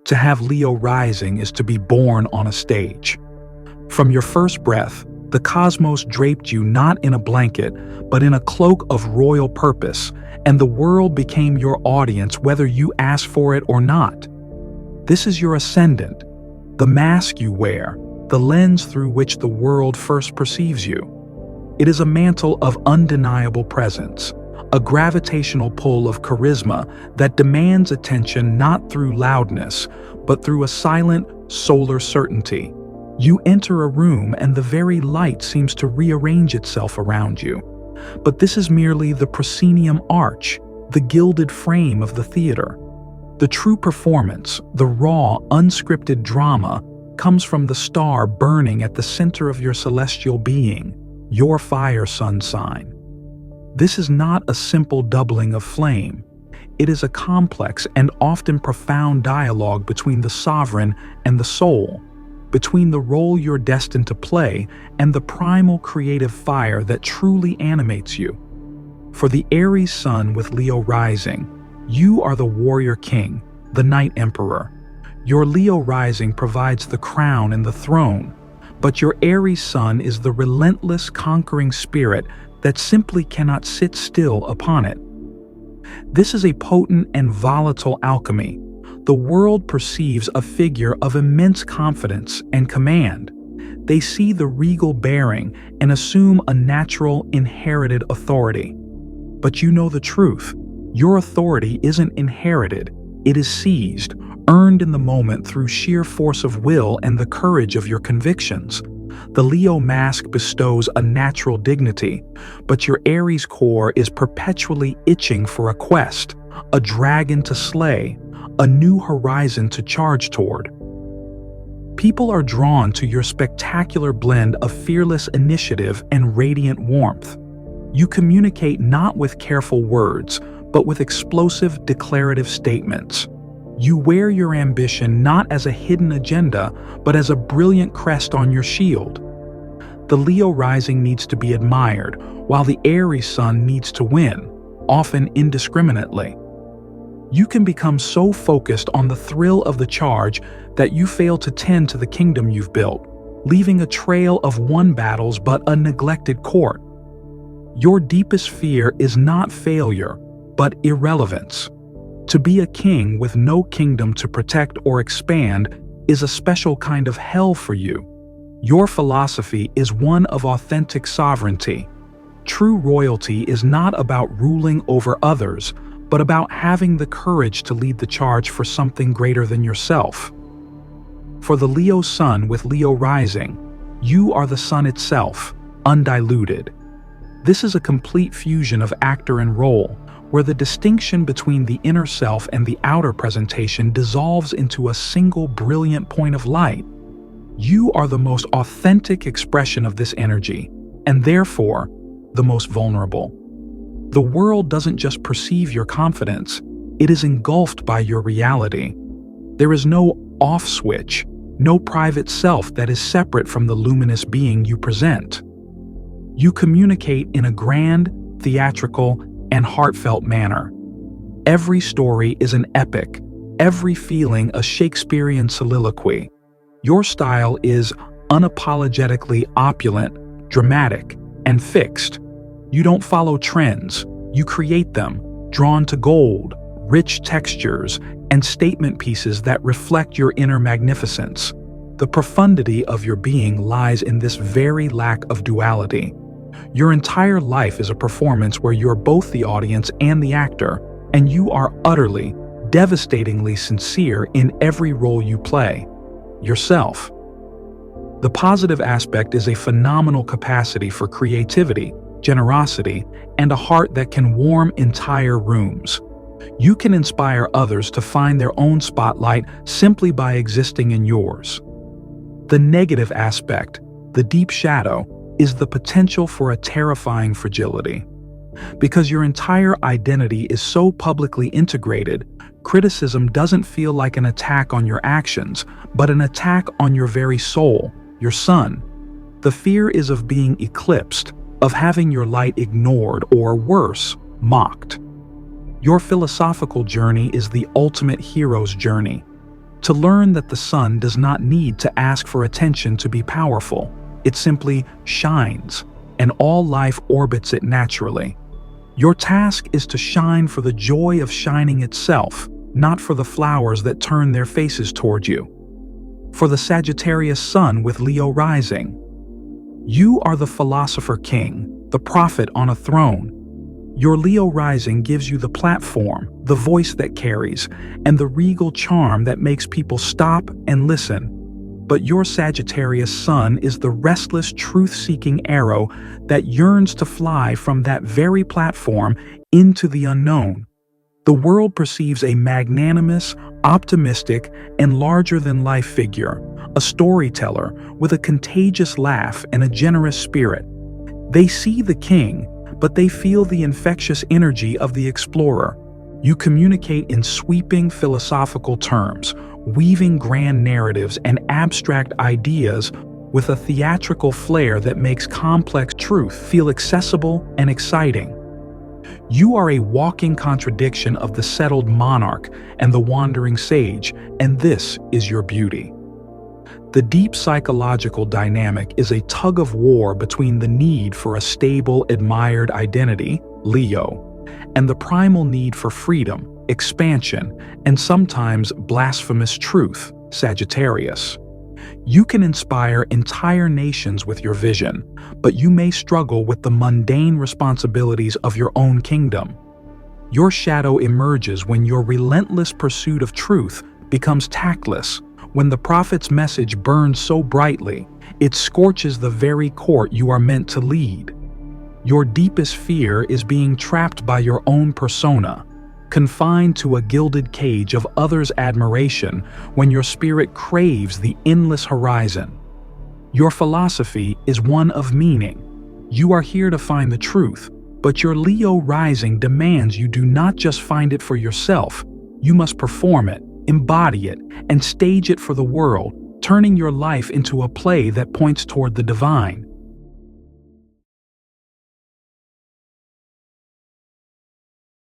To have Leo rising is to be born on a stage. From your first breath, the cosmos draped you not in a blanket, but in a cloak of royal purpose, and the world became your audience whether you asked for it or not. This is your ascendant, the mask you wear, the lens through which the world first perceives you. It is a mantle of undeniable presence, a gravitational pull of charisma that demands attention not through loudness, but through a silent, solar certainty. You enter a room and the very light seems to rearrange itself around you. But this is merely the proscenium arch, the gilded frame of the theater. The true performance, the raw, unscripted drama, comes from the star burning at the center of your celestial being, your fire sun sign. This is not a simple doubling of flame. It is a complex and often profound dialogue between the sovereign and the soul, between the role you're destined to play and the primal creative fire that truly animates you. For the Aries sun with Leo rising, you are the warrior king, the night emperor. Your Leo rising provides the crown and the throne, but your Aries sun is the relentless, conquering spirit that simply cannot sit still upon it. This is a potent and volatile alchemy. The world perceives a figure of immense confidence and command. They see the regal bearing and assume a natural, inherited authority. But you know the truth. Your authority isn't inherited. It is seized, earned in the moment through sheer force of will and the courage of your convictions. The Leo mask bestows a natural dignity, but your Aries core is perpetually itching for a quest, a dragon to slay, a new horizon to charge toward. People are drawn to your spectacular blend of fearless initiative and radiant warmth. You communicate not with careful words, but with explosive declarative statements. You wear your ambition not as a hidden agenda, but as a brilliant crest on your shield. The Leo rising needs to be admired, while the Aries sun needs to win, often indiscriminately. You can become so focused on the thrill of the charge that you fail to tend to the kingdom you've built, leaving a trail of won battles but a neglected court. Your deepest fear is not failure, but irrelevance. To be a king with no kingdom to protect or expand is a special kind of hell for you. Your philosophy is one of authentic sovereignty. True royalty is not about ruling over others, but about having the courage to lead the charge for something greater than yourself. For the Leo sun with Leo rising, you are the sun itself, undiluted. This is a complete fusion of actor and role, where the distinction between the inner self and the outer presentation dissolves into a single brilliant point of light. You are the most authentic expression of this energy, and therefore, the most vulnerable. The world doesn't just perceive your confidence, it is engulfed by your reality. There is no off switch, no private self that is separate from the luminous being you present. You communicate in a grand, theatrical, and heartfelt manner. Every story is an epic, every feeling a Shakespearean soliloquy. Your style is unapologetically opulent, dramatic, and fixed. You don't follow trends, you create them, drawn to gold, rich textures, and statement pieces that reflect your inner magnificence. The profundity of your being lies in this very lack of duality. Your entire life is a performance where you're both the audience and the actor, and you are utterly, devastatingly sincere in every role you play. Yourself. The positive aspect is a phenomenal capacity for creativity, generosity, and a heart that can warm entire rooms. You can inspire others to find their own spotlight simply by existing in yours. The negative aspect, the deep shadow, is the potential for a terrifying fragility. Because your entire identity is so publicly integrated, criticism doesn't feel like an attack on your actions, but an attack on your very soul, your sun. The fear is of being eclipsed, of having your light ignored or worse, mocked. Your philosophical journey is the ultimate hero's journey. To learn that the sun does not need to ask for attention to be powerful. It simply shines, and all life orbits it naturally. Your task is to shine for the joy of shining itself, not for the flowers that turn their faces toward you. For the Sagittarius sun with Leo rising. You are the philosopher king, the prophet on a throne. Your Leo rising gives you the platform, the voice that carries, and the regal charm that makes people stop and listen. But your Sagittarius sun is the restless, truth-seeking arrow that yearns to fly from that very platform into the unknown. The world perceives a magnanimous, optimistic, and larger-than-life figure, a storyteller with a contagious laugh and a generous spirit. They see the king, but they feel the infectious energy of the explorer. You communicate in sweeping philosophical terms, weaving grand narratives and abstract ideas with a theatrical flair that makes complex truth feel accessible and exciting. You are a walking contradiction of the settled monarch and the wandering sage, and this is your beauty. The deep psychological dynamic is a tug-of-war between the need for a stable, admired identity, Leo, and the primal need for freedom, expansion, and sometimes blasphemous truth, Sagittarius. You can inspire entire nations with your vision, but you may struggle with the mundane responsibilities of your own kingdom. Your shadow emerges when your relentless pursuit of truth becomes tactless. When the prophet's message burns so brightly, it scorches the very court you are meant to lead. Your deepest fear is being trapped by your own persona, confined to a gilded cage of others' admiration when your spirit craves the endless horizon. Your philosophy is one of meaning. You are here to find the truth, but your Leo rising demands you do not just find it for yourself. You must perform it, embody it, and stage it for the world, turning your life into a play that points toward the divine.